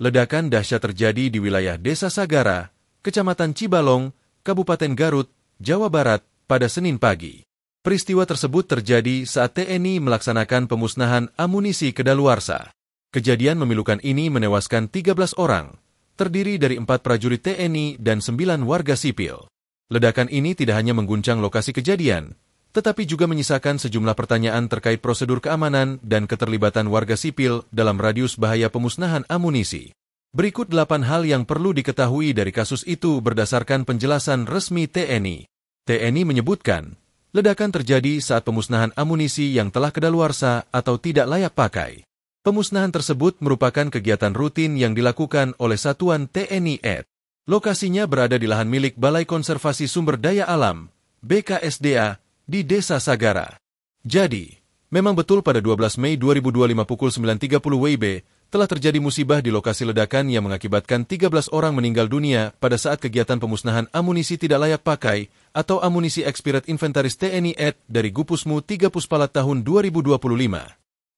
Ledakan dahsyat terjadi di wilayah Desa Sagara, Kecamatan Cibalong, Kabupaten Garut, Jawa Barat, pada Senin pagi. Peristiwa tersebut terjadi saat TNI melaksanakan pemusnahan amunisi kedaluarsa. Kejadian memilukan ini menewaskan 13 orang, terdiri dari 4 prajurit TNI dan 9 warga sipil. Ledakan ini tidak hanya mengguncang lokasi kejadian, tetapi juga menyisakan sejumlah pertanyaan terkait prosedur keamanan dan keterlibatan warga sipil dalam radius bahaya pemusnahan amunisi. Berikut 8 hal yang perlu diketahui dari kasus itu berdasarkan penjelasan resmi TNI. TNI menyebutkan, ledakan terjadi saat pemusnahan amunisi yang telah kedaluarsa atau tidak layak pakai. Pemusnahan tersebut merupakan kegiatan rutin yang dilakukan oleh Satuan TNI AD. Lokasinya berada di lahan milik Balai Konservasi Sumber Daya Alam, BKSDA, di Desa Sagara. Jadi, memang betul pada 12 Mei 2025 pukul 9.30 WIB telah terjadi musibah di lokasi ledakan yang mengakibatkan 13 orang meninggal dunia pada saat kegiatan pemusnahan amunisi tidak layak pakai atau amunisi expired inventaris TNI AD dari Gupusmu 3 Puspalat tahun 2025.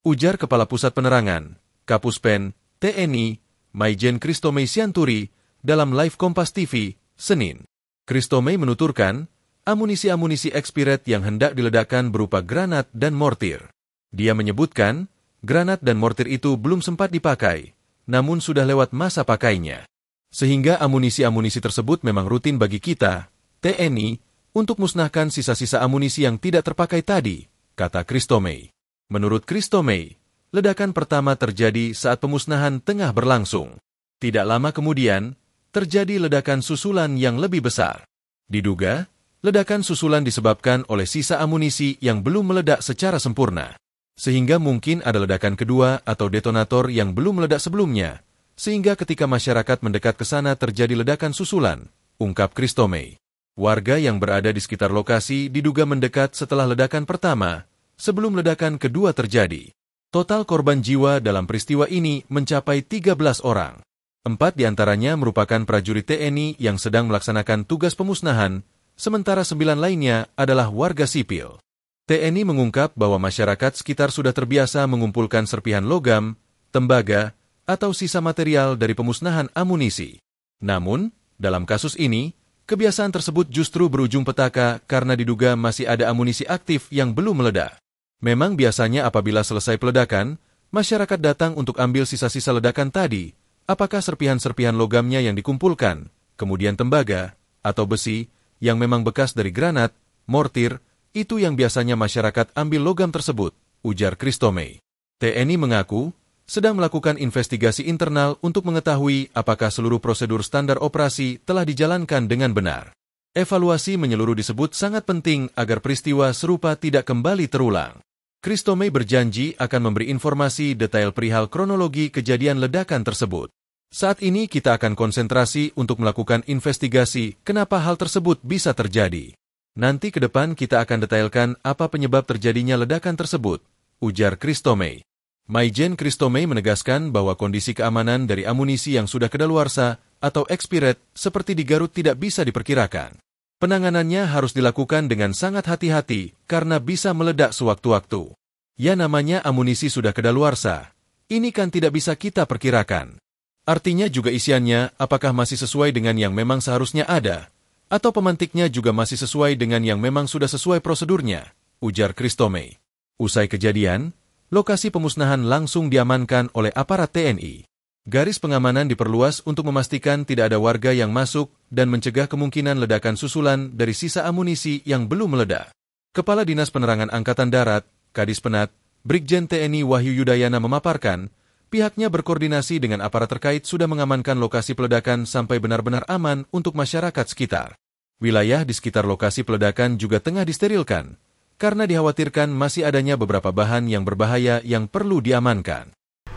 Ujar Kepala Pusat Penerangan, Kapuspen, TNI, Maijen Kristomei Sianturi, dalam live Kompas TV, Senin. Kristomei menuturkan, amunisi-amunisi expired yang hendak diledakkan berupa granat dan mortir. Dia menyebutkan, granat dan mortir itu belum sempat dipakai, namun sudah lewat masa pakainya. Sehingga amunisi-amunisi tersebut memang rutin bagi kita, TNI, untuk musnahkan sisa-sisa amunisi yang tidak terpakai tadi, kata Kristomei. Menurut Kristomei, ledakan pertama terjadi saat pemusnahan tengah berlangsung. Tidak lama kemudian, terjadi ledakan susulan yang lebih besar. Diduga, ledakan susulan disebabkan oleh sisa amunisi yang belum meledak secara sempurna. Sehingga mungkin ada ledakan kedua atau detonator yang belum meledak sebelumnya, sehingga ketika masyarakat mendekat ke sana terjadi ledakan susulan, ungkap Kristomei. Warga yang berada di sekitar lokasi diduga mendekat setelah ledakan pertama, sebelum ledakan kedua terjadi. Total korban jiwa dalam peristiwa ini mencapai 13 orang. 4 diantaranya merupakan prajurit TNI yang sedang melaksanakan tugas pemusnahan, sementara 9 lainnya adalah warga sipil. TNI mengungkap bahwa masyarakat sekitar sudah terbiasa mengumpulkan serpihan logam, tembaga, atau sisa material dari pemusnahan amunisi. Namun, dalam kasus ini, kebiasaan tersebut justru berujung petaka karena diduga masih ada amunisi aktif yang belum meledak. Memang biasanya apabila selesai peledakan, masyarakat datang untuk ambil sisa-sisa ledakan tadi, apakah serpihan-serpihan logamnya yang dikumpulkan, kemudian tembaga, atau besi, yang memang bekas dari granat, mortir, itu yang biasanya masyarakat ambil logam tersebut, ujar Kristomei. TNI mengaku, sedang melakukan investigasi internal untuk mengetahui apakah seluruh prosedur standar operasi telah dijalankan dengan benar. Evaluasi menyeluruh disebut sangat penting agar peristiwa serupa tidak kembali terulang. Kristomei berjanji akan memberi informasi detail perihal kronologi kejadian ledakan tersebut. Saat ini kita akan konsentrasi untuk melakukan investigasi kenapa hal tersebut bisa terjadi. Nanti ke depan kita akan detailkan apa penyebab terjadinya ledakan tersebut, ujar Kristomei. Maijen Kristomei menegaskan bahwa kondisi keamanan dari amunisi yang sudah kedaluarsa atau expired seperti di Garut tidak bisa diperkirakan. Penanganannya harus dilakukan dengan sangat hati-hati karena bisa meledak sewaktu-waktu. Ya namanya amunisi sudah kedaluarsa, ini kan tidak bisa kita perkirakan. Artinya juga isiannya apakah masih sesuai dengan yang memang seharusnya ada, atau pemantiknya juga masih sesuai dengan yang memang sudah sesuai prosedurnya, ujar Kristomei. Usai kejadian, lokasi pemusnahan langsung diamankan oleh aparat TNI. Garis pengamanan diperluas untuk memastikan tidak ada warga yang masuk dan mencegah kemungkinan ledakan susulan dari sisa amunisi yang belum meledak. Kepala Dinas Penerangan Angkatan Darat, Kadis Penat, Brigjen TNI Wahyu Yudayana memaparkan, pihaknya berkoordinasi dengan aparat terkait sudah mengamankan lokasi peledakan sampai benar-benar aman untuk masyarakat sekitar. Wilayah di sekitar lokasi peledakan juga tengah disterilkan, karena dikhawatirkan masih adanya beberapa bahan yang berbahaya yang perlu diamankan.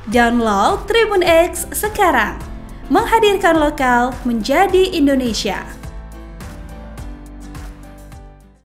Download Tribun X sekarang, menghadirkan lokal menjadi Indonesia.